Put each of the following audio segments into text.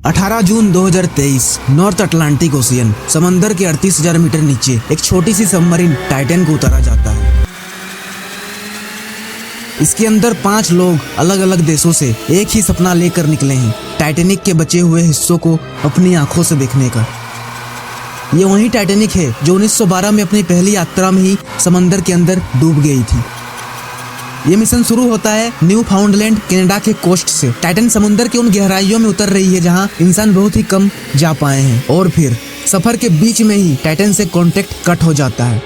18 जून 2023 north Atlantic ocean समंदर के 38,000 metre नीचे एक छोटी सी सबमरीन टाइटन को उतारा जाता है। इसके अंदर 5 लोग अलग अलग देशों से एक ही सपना लेकर निकले हैं, टाइटैनिक के बचे हुए हिस्सों को अपनी आंखों से देखने का। ये वही टाइटैनिक है जो 1912 में अपनी पहली यात्रा में ही समंदर के अंदर डूब गई थी। ये मिशन शुरू होता है न्यू फाउंडलैंड कनाडा के कोस्ट से। टाइटन समुद्र के उन गहराइयों में उतर रही है जहां इंसान बहुत ही कम जा पाए हैं, और फिर सफर के बीच में ही टाइटन से कांटेक्ट कट हो जाता है।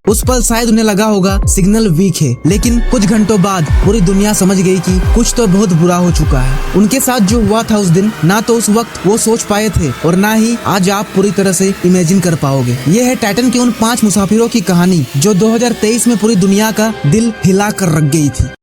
उस पल शायद उन्हें लगा होगा सिग्नल वीक है, लेकिन कुछ घंटों बाद पूरी दुनिया समझ गई कि कुछ तो बहुत बुरा हो चुका है। उनके साथ जो हुआ था उस दिन, ना तो उस वक्त वो सोच पाए थे और ना ही आज आप पूरी तरह से इमेजिन कर पाओगे। ये है टाइटन के उन 5 मुसाफिरों की कहानी जो 2023 में पूरी दुनिया का दिल हिला कर रख गई थी।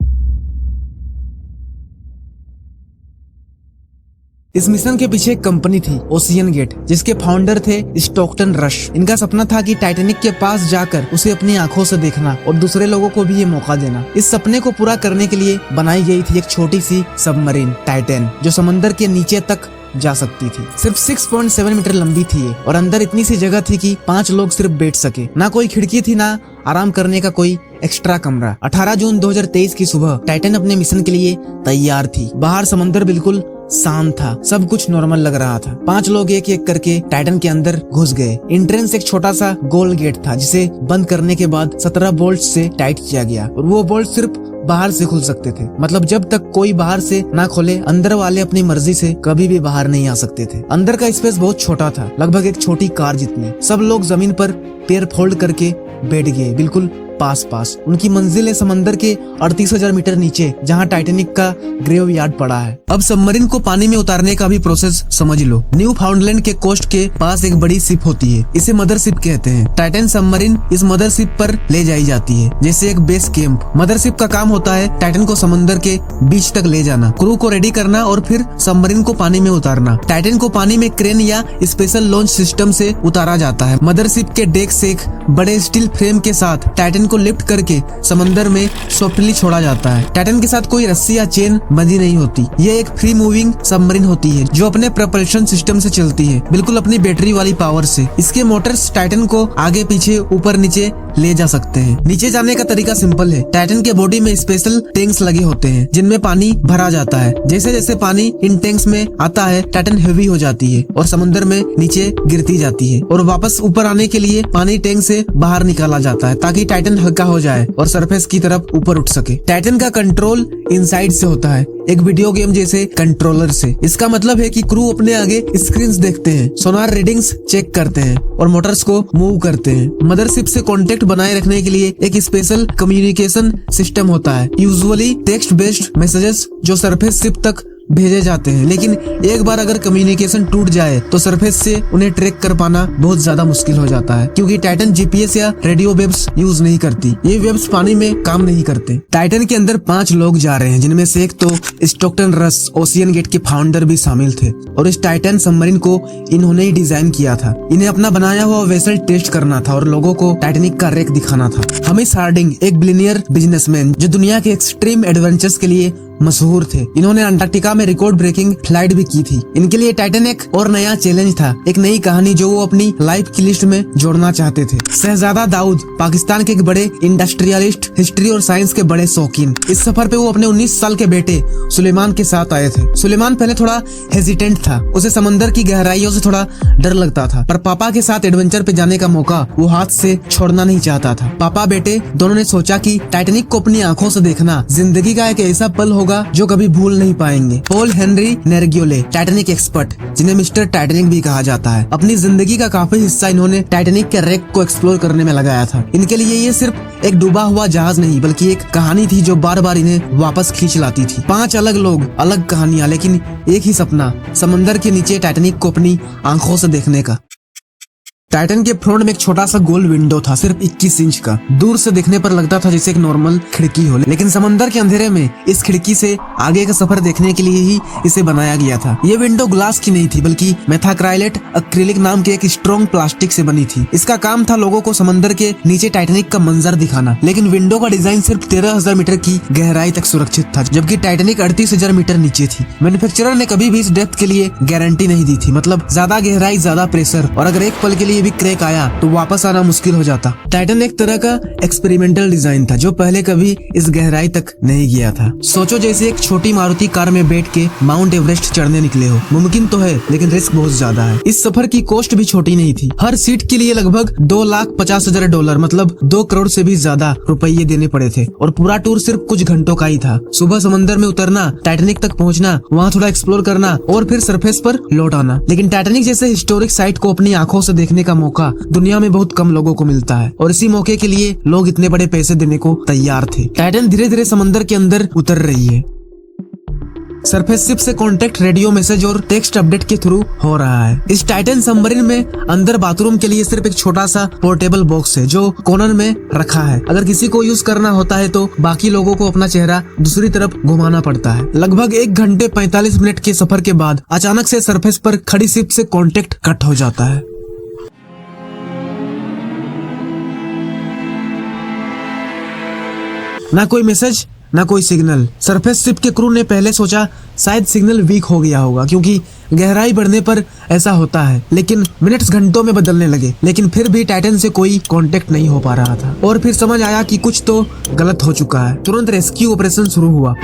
इस मिशन के पीछे एक कंपनी थी, ओशियन गेट, जिसके फाउंडर थे स्टॉकटन रश। इनका सपना था कि टाइटैनिक के पास जाकर उसे अपनी आंखों से देखना और दूसरे लोगों को भी ये मौका देना। इस सपने को पूरा करने के लिए बनाई गई थी एक छोटी सी सबमरीन टाइटन, जो समंदर के नीचे तक जा सकती थी। सिर्फ 6.7 मीटर लंबी थी ये, और अंदर इतनी सी जगह थी कि 5 लोग सिर्फ बैठ सके। ना कोई खिड़की थी, ना आराम करने का कोई एक्स्ट्रा कमरा। 18 जून 2023 की सुबह टाइटन अपने मिशन के लिए तैयार थी। बाहर समंदर बिल्कुल शांत था, सब कुछ नॉर्मल लग रहा था। 5 लोग एक एक करके टाइटन के अंदर घुस गए। एंट्रेंस एक छोटा सा गोल गेट था, जिसे बंद करने के बाद 17 बोल्ट से टाइट किया गया, और वो बोल्ट सिर्फ बाहर से खुल सकते थे। मतलब जब तक कोई बाहर से ना खोले, अंदर वाले अपनी मर्जी से कभी भी बाहर नहीं आ सकते थे। अंदर का स्पेस बहुत छोटा था, लगभग एक छोटी कार जितनी। सब लोग जमीन पर पैर फोल्ड करके बैठ गए, बिल्कुल पास। उनकी मंजिल है समंदर के 38,000 मीटर नीचे, जहां टाइटैनिक का ग्रेव यार्ड पड़ा है। अब सबमरीन को पानी में उतारने का भी प्रोसेस समझ लो। न्यू फाउंडलैंड के कोस्ट के पास एक बड़ी शिप होती है, इसे मदरशिप कहते हैं। टाइटन सबमरीन इस मदरशिप पर ले जाई जाती है, जैसे एक बेस कैंप। मदरशिप का काम होता है टाइटन को समंदर के बीच तक ले जाना, क्रू को रेडी करना और फिर सबमरीन को पानी में उतारना। टाइटन को पानी में क्रेन या स्पेशल लॉन्च सिस्टम से उतारा जाता है। मदरशिप के डेक से एक बड़े स्टील फ्रेम के साथ टाइटन को लिफ्ट करके समंदर में सॉफ्टली छोड़ा जाता है। टाइटन के साथ कोई रस्सी या चेन बंधी नहीं होती। ये एक फ्री मूविंग सबमरीन होती है जो अपने प्रपल्शन सिस्टम से चलती है, बिल्कुल अपनी बैटरी वाली पावर से। इसके मोटर्स टाइटन को आगे पीछे ऊपर नीचे ले जा सकते हैं। नीचे जाने का तरीका सिंपल है। टाइटन के बॉडी में स्पेशल टैंक्स लगे होते हैं जिनमें पानी भरा जाता है। जैसे जैसे पानी इन टैंक्स में आता है, टाइटन हेवी हो जाती है और समुद्र में नीचे गिरती जाती है, और वापस ऊपर आने के लिए पानी टैंक से बाहर निकाला जाता है ताकि टाइटन हल्का हो जाए और सरफेस की तरफ ऊपर उठ सके। टाइटन का कंट्रोल इनसाइड से होता है, एक वीडियो गेम जैसे कंट्रोलर से। इसका मतलब है कि क्रू अपने आगे स्क्रीन्स देखते हैं, सोनार रीडिंग्स चेक करते हैं और मोटर्स को मूव करते हैं। मदरशिप से कांटेक्ट बनाए रखने के लिए एक स्पेशल कम्युनिकेशन सिस्टम होता है, यूजुअली टेक्स्ट बेस्ड मैसेजेस जो सरफेस शिप तक भेजे जाते हैं। लेकिन एक बार अगर कम्युनिकेशन टूट जाए तो सरफेस से उन्हें ट्रैक कर पाना बहुत ज्यादा मुश्किल हो जाता है, क्योंकि टाइटन जीपीएस या रेडियो वेव्स यूज नहीं करती। ये वेव्स पानी में काम नहीं करते। टाइटन के अंदर 5 लोग जा रहे हैं, जिनमें से एक तो स्टॉकटन रश, ओशियन गेट के फाउंडर भी शामिल थे, और इस टाइटन सबमरीन को इन्होंने ही डिजाइन किया था। इन्हें अपना बनाया हुआ वेसल टेस्ट करना था और लोगों को टाइटैनिक का रेक दिखाना था। हमिश हार्डिंग एक बिलियनियर बिजनेसमैन जो दुनिया के एक्सट्रीम एडवेंचर्स के लिए मशहूर थे, इन्होंने अंटार्कटिका में रिकॉर्ड ब्रेकिंग फ्लाइट भी की थी। इनके लिए टाइटन एक और नया चैलेंज था, एक नई कहानी जो वो अपनी लाइफ की लिस्ट में जोड़ना चाहते थे। शहजादा दाऊद पाकिस्तान के एक बड़े इंडस्ट्रियलिस्ट, हिस्ट्री और साइंस के बड़े शौकीन। इस सफर पे वो अपने 19 साल के बेटे सुलेमान के साथ आए थे। सुलेमान पहले थोड़ा हेजिटेंट था, उसे समंदर की गहराइयों से थोड़ा डर लगता था, पर पापा के साथ एडवेंचर पे जाने का मौका वो हाथ से छोड़ना नहीं चाहता था। पापा बेटे दोनों ने सोचा कि टाइटैनिक को अपनी आंखों से देखना जिंदगी का एक ऐसा पल होगा जो कभी भूल नहीं पाएंगे। पॉल हेनरी नेर्गियोले, टाइटैनिक एक्सपर्ट, जिन्हें मिस्टर टाइटैनिक भी कहा जाता है, अपनी जिंदगी का काफी हिस्सा इन्होंने टाइटैनिक के रेक को एक्सप्लोर करने में लगाया था। इनके लिए ये सिर्फ एक डूबा हुआ जहाज नहीं, बल्कि एक कहानी थी जो बार बार इन्हें वापस खींच लाती थी। 5 अलग लोग, अलग कहानियां, लेकिन एक ही सपना, समंदर के नीचे टाइटैनिक को अपनी आंखों से देखने का। टाइटन के फ्रंट में एक छोटा सा गोल विंडो था, सिर्फ 21 इंच का। दूर से देखने पर लगता था जैसे एक नॉर्मल खिड़की हो, लेकिन समंदर के अंधेरे में इस खिड़की से आगे का सफर देखने के लिए ही इसे बनाया गया था। ये विंडो ग्लास की नहीं थी, बल्कि मेथाक्राइलेट एक्रिलिक नाम के एक स्ट्रॉन्ग प्लास्टिक से बनी थी। इसका काम था लोगों को समंदर के नीचे टाइटैनिक का मंजर दिखाना, लेकिन विंडो का डिजाइन सिर्फ 13,000 मीटर की गहराई तक सुरक्षित था, जबकि टाइटैनिक 38,000 मीटर नीचे थी। मैन्युफैक्चरर ने कभी भी इस डेप्थ के लिए गारंटी नहीं दी थी, मतलब ज्यादा गहराई ज्यादा प्रेशर, और अगर एक पल के लिए भी क्रैक आया तो वापस आना मुश्किल हो जाता। टाइटन एक तरह का एक्सपेरिमेंटल डिजाइन था जो पहले कभी इस गहराई तक नहीं गया था। सोचो जैसे एक छोटी मारुति कार में बैठ के माउंट एवरेस्ट चढ़ने निकले हो। मुमकिन तो है, लेकिन रिस्क बहुत ज्यादा है। इस सफर की कॉस्ट भी छोटी नहीं थी। हर सीट के लिए लगभग $2,50,000 मतलब 2 करोड़ से भी ज्यादा रुपये देने पड़े थे, और पूरा टूर सिर्फ कुछ घंटों का ही था। सुबह समंदर में उतरना, टाइटैनिक तक पहुंचना, वहाँ थोड़ा एक्सप्लोर करना और फिर सरफेस पर लौट आना। लेकिन टाइटैनिक जैसे हिस्टोरिक साइट को अपनी आंखों से देखने का मौका दुनिया में बहुत कम लोगों को मिलता है, और इसी मौके के लिए लोग इतने बड़े पैसे देने को तैयार थे। टाइटन धीरे धीरे समंदर के अंदर उतर रही है। सरफेस शिप से कांटेक्ट, रेडियो मैसेज और टेक्स्ट अपडेट के थ्रू हो रहा है। इस टाइटन सबमरीन में अंदर बाथरूम के लिए सिर्फ एक छोटा सा पोर्टेबल बॉक्स है जो कोनर में रखा है। अगर किसी को यूज करना होता है तो बाकी लोगों को अपना चेहरा दूसरी तरफ घुमाना पड़ता है। लगभग 1 घंटे 45 मिनट के सफर के बाद अचानक से सरफेस पर खड़ी शिप से कांटेक्ट कट हो जाता है। ना कोई मैसेज, ना कोई सिग्नल। सरफेस शिप के क्रू ने पहले सोचा शायद सिग्नल वीक हो गया होगा, क्योंकि गहराई बढ़ने पर ऐसा होता है, लेकिन मिनट्स घंटों में बदलने लगे। लेकिन फिर भी टाइटन से कोई कांटेक्ट नहीं हो पा रहा था, और फिर समझ आया कि कुछ तो गलत हो चुका है। तुरंत रेस्क्यू ऑपरेशन शुरू हुआ।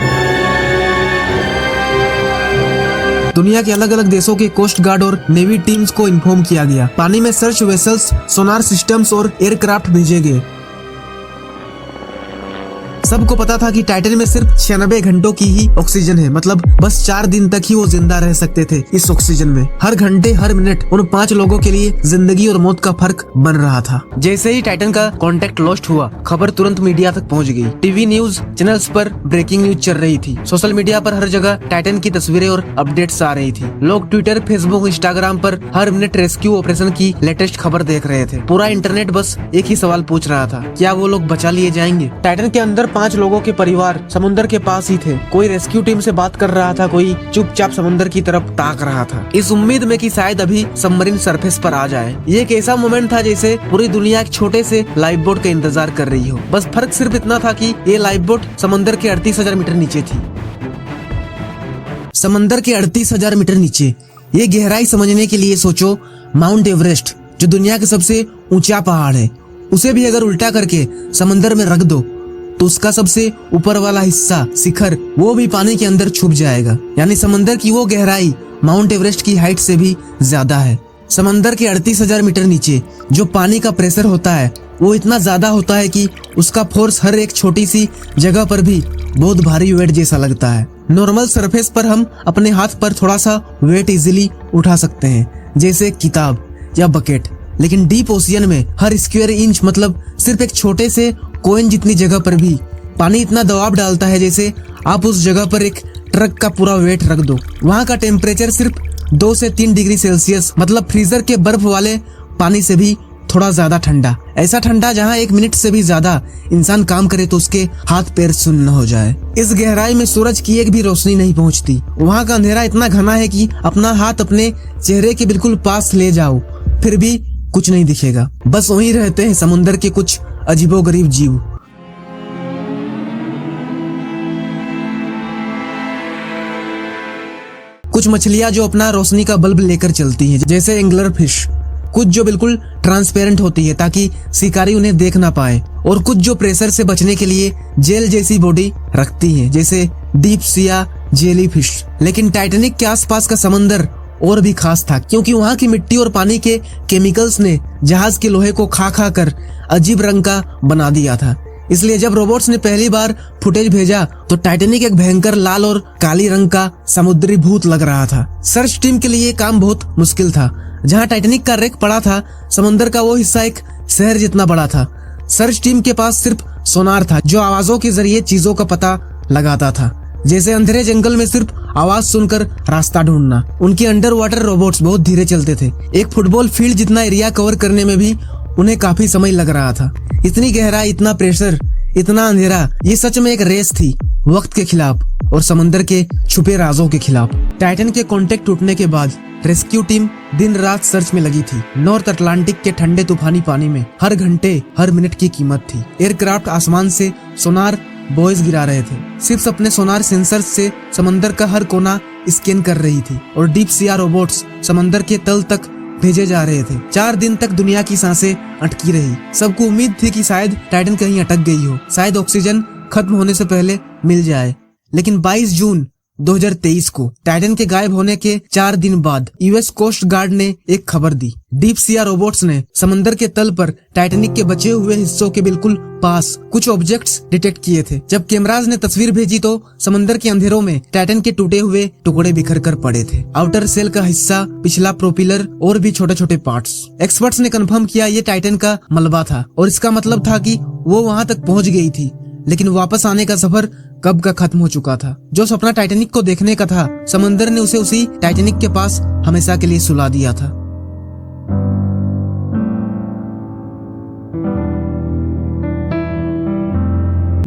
दुनिया के अलग अलग देशों के कोस्ट गार्ड और नेवी टीम्स को इन्फॉर्म किया गया। पानी में सर्च वेसल्स, सोनार सिस्टम्स और एयरक्राफ्ट भेजे गए। सबको पता था कि टाइटन में सिर्फ 96 घंटों की ही ऑक्सीजन है, मतलब बस 4 दिन तक ही वो जिंदा रह सकते थे इस ऑक्सीजन में। हर घंटे हर मिनट उन 5 लोगों के लिए जिंदगी और मौत का फर्क बन रहा था। जैसे ही टाइटन का कांटेक्ट लॉस्ट हुआ, खबर तुरंत मीडिया तक पहुंच गई। टीवी न्यूज चैनल्स पर ब्रेकिंग न्यूज चल रही थी। सोशल मीडिया पर हर जगह टाइटन की तस्वीरें और अपडेट्स आ रही थी। लोग ट्विटर, फेसबुक, इंस्टाग्राम पर हर मिनट रेस्क्यू ऑपरेशन की लेटेस्ट खबर देख रहे थे। पूरा इंटरनेट बस एक ही सवाल पूछ रहा था, क्या वो लोग बचा लिए जाएंगे? टाइटन के अंदर 5 लोगों के परिवार समुद्र के पास ही थे। कोई रेस्क्यू टीम से बात कर रहा था, कोई चुपचाप समुद्र की तरफ ताक रहा था, इस उम्मीद में कि शायद अभी सबमरीन सरफेस पर आ जाए। ये एक ऐसा मोमेंट था जैसे पूरी दुनिया एक छोटे से लाइफ बोट का इंतजार कर रही हो। बस फर्क सिर्फ इतना था कि ये लाइफ बोट समंदर के 38,000 मीटर नीचे थी। समंदर के 38,000 मीटर नीचे। ये गहराई समझने के लिए सोचो, माउंट एवरेस्ट जो दुनिया के सबसे ऊंचा पहाड़ है, उसे भी अगर उल्टा करके समंदर में रख दो तो उसका सबसे ऊपर वाला हिस्सा, शिखर, वो भी पानी के अंदर छुप जाएगा। यानी समंदर की वो गहराई माउंट एवरेस्ट की हाइट से भी ज्यादा है। समंदर के 38,000 मीटर नीचे जो पानी का प्रेशर होता है वो इतना ज्यादा होता है कि उसका फोर्स हर एक छोटी सी जगह पर भी बहुत भारी वेट जैसा लगता है। नॉर्मल सरफेस पर हम अपने हाथ पर थोड़ा सा वेट इजीली उठा सकते हैं, जैसे किताब या बकेट, लेकिन डीप ओशियन में हर स्क्वायर इंच, मतलब सिर्फ एक छोटे से कोइन जितनी जगह पर भी पानी इतना दबाव डालता है जैसे आप उस जगह पर एक ट्रक का पूरा वेट रख दो। वहाँ का टेम्परेचर सिर्फ 2 से 3 डिग्री सेल्सियस, मतलब फ्रीजर के बर्फ वाले पानी से भी थोड़ा ज्यादा ठंडा। ऐसा ठंडा जहाँ 1 मिनट से भी ज्यादा इंसान काम करे तो उसके हाथ पैर सुन्न हो जाए। इस गहराई में सूरज की एक भी रोशनी नहीं पहुँचती। वहाँ का अंधेरा इतना घना है कि अपना हाथ अपने चेहरे के बिल्कुल पास ले जाओ फिर भी कुछ नहीं दिखेगा। बस वहीं रहते हैं समुद्र के कुछ अजीबोगरीब जीव। कुछ मछलियां जो अपना रोशनी का बल्ब लेकर चलती हैं, जैसे एंगलर फिश। कुछ जो बिल्कुल ट्रांसपेरेंट होती है ताकि शिकारी उन्हें देख ना पाए, और कुछ जो प्रेशर से बचने के लिए जेल जैसी बॉडी रखती हैं, जैसे डीप सी या जेली फिश। लेकिन टाइटैनिक के आसपास का समंदर और भी खास था, क्योंकि वहाँ की मिट्टी और पानी के केमिकल्स ने जहाज के लोहे को खा खा कर अजीब रंग का बना दिया था। इसलिए जब रोबोट्स ने पहली बार फुटेज भेजा तो टाइटैनिक एक भयंकर लाल और काली रंग का समुद्री भूत लग रहा था। सर्च टीम के लिए काम बहुत मुश्किल था। जहाँ टाइटैनिक का रेक पड़ा था, समंदर का वो हिस्सा एक शहर जितना बड़ा था। सर्च टीम के पास सिर्फ सोनार था जो आवाजों के जरिए चीजों का पता लगाता था। जैसे अंधेरे जंगल में सिर्फ आवाज सुनकर रास्ता ढूंढना। उनके अंडर वाटर रोबोट्स बहुत धीरे चलते थे। एक फुटबॉल फील्ड जितना एरिया कवर करने में भी उन्हें काफी समय लग रहा था। इतनी गहराई, इतना प्रेशर, इतना अंधेरा, ये सच में एक रेस थी, वक्त के खिलाफ और समंदर के छुपे राजों के खिलाफ। टाइटन के कांटेक्ट टूटने के बाद रेस्क्यू टीम दिन रात सर्च में लगी थी। नॉर्थ अटलांटिक के ठंडे तूफानी पानी में हर घंटे, हर मिनट की कीमत थी। एयरक्राफ्ट आसमान से सोनार बॉयज गिरा रहे थे। शिप्स अपने सोनार सेंसर्स से समंदर का हर कोना स्कैन कर रही थी और डीप सी रोबोट्स समंदर के तल तक भेजे जा रहे थे। 4 दिन तक दुनिया की सांसें अटकी रही। सबको उम्मीद थी कि शायद टाइटन कहीं अटक गई हो, शायद ऑक्सीजन खत्म होने से पहले मिल जाए। लेकिन 22 जून 2023 को टाइटन के गायब होने के 4 दिन बाद यूएस कोस्ट गार्ड ने एक खबर दी। डीप सी रोबोट्स ने समंदर के तल पर टाइटैनिक के बचे हुए हिस्सों के बिल्कुल पास कुछ ऑब्जेक्ट्स डिटेक्ट किए थे। जब कैमराज ने तस्वीर भेजी तो समंदर के अंधेरों में टाइटन के टूटे हुए टुकड़े बिखर कर पड़े थे। आउटर सेल का हिस्सा, पिछला प्रोपेलर और भी छोटे छोटे पार्ट्स। एक्सपर्ट्स ने कंफर्म किया ये टाइटन का मलबा था और इसका मतलब था कि वो वहां तक पहुंच गई थी, लेकिन वापस आने का सफर कब का खत्म हो चुका था। जो सपना टाइटैनिक को देखने का था, समंदर ने उसे उसी टाइटैनिक के पास हमेशा के लिए सुला दिया था।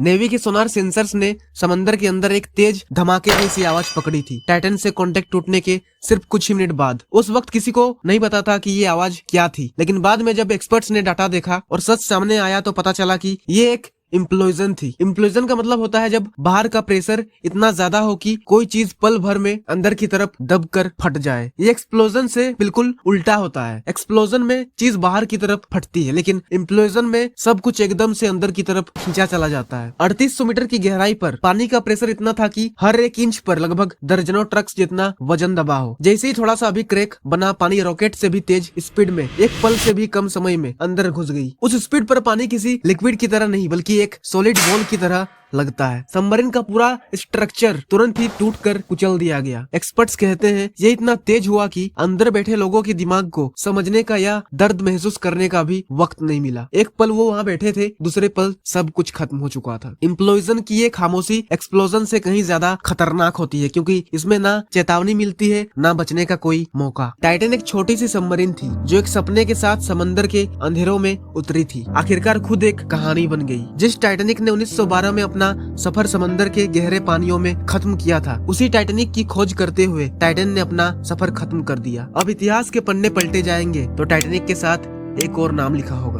नेवी के सोनार सेंसर्स ने समंदर के अंदर एक तेज धमाके जैसी आवाज पकड़ी थी टाइटन से कांटेक्ट टूटने के सिर्फ कुछ ही मिनट बाद। उस वक्त किसी को नहीं पता था कि ये आवाज क्या थी, लेकिन बाद में जब एक्सपर्ट्स ने डाटा देखा और सच सामने आया तो पता चला कि ये एक इम्प्लोजन थी। इम्प्लोजन का मतलब होता है जब बाहर का प्रेशर इतना ज्यादा हो कि कोई चीज पल भर में अंदर की तरफ दबकर फट जाए। ये एक्सप्लोजन से बिल्कुल उल्टा होता है। एक्सप्लोजन में चीज बाहर की तरफ फटती है, लेकिन इम्प्लोजन में सब कुछ एकदम से अंदर की तरफ खींचा चला जाता है। 3800 मीटर की गहराई पर पानी का प्रेशर इतना था कि हर एक इंच पर लगभग दर्जनों ट्रक्स जितना वजन दबा हो। जैसे ही थोड़ा सा भी क्रैक बना, पानी रॉकेट से भी तेज स्पीड में, एक पल से भी कम समय में अंदर घुस गई। उस स्पीड पर पानी किसी लिक्विड की तरह नहीं बल्कि एक सॉलिड बॉल की तरह लगता है। सबमरीन का पूरा स्ट्रक्चर तुरंत ही टूटकर कुचल दिया गया। एक्सपर्ट्स कहते हैं ये इतना तेज हुआ कि अंदर बैठे लोगों के दिमाग को समझने का या दर्द महसूस करने का भी वक्त नहीं मिला। एक पल वो वहाँ बैठे थे, दूसरे पल सब कुछ खत्म हो चुका था। इम्प्लोजन की ये खामोशी एक्सप्लोजन से कहीं ज्यादा खतरनाक होती है, क्योंकि इसमें ना चेतावनी मिलती है, ना बचने का कोई मौका। टाइटन एक छोटी सी सबमरीन थी जो एक सपने के साथ समंदर के अंधेरों में उतरी थी। आखिरकार खुद एक कहानी बन गई। जिस टाइटैनिक ने 1912 में अपना सफर समंदर के गहरे पानियों में खत्म किया था, उसी टाइटैनिक की खोज करते हुए टाइटन ने अपना सफर खत्म कर दिया। अब इतिहास के पन्ने पलटे जाएंगे तो टाइटैनिक के साथ एक और नाम लिखा होगा,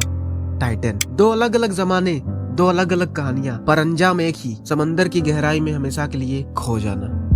टाइटन। 2 अलग अलग जमाने, 2 अलग अलग कहानियां, पर अंजाम एक ही, समंदर की गहराई में हमेशा के लिए खो जाना।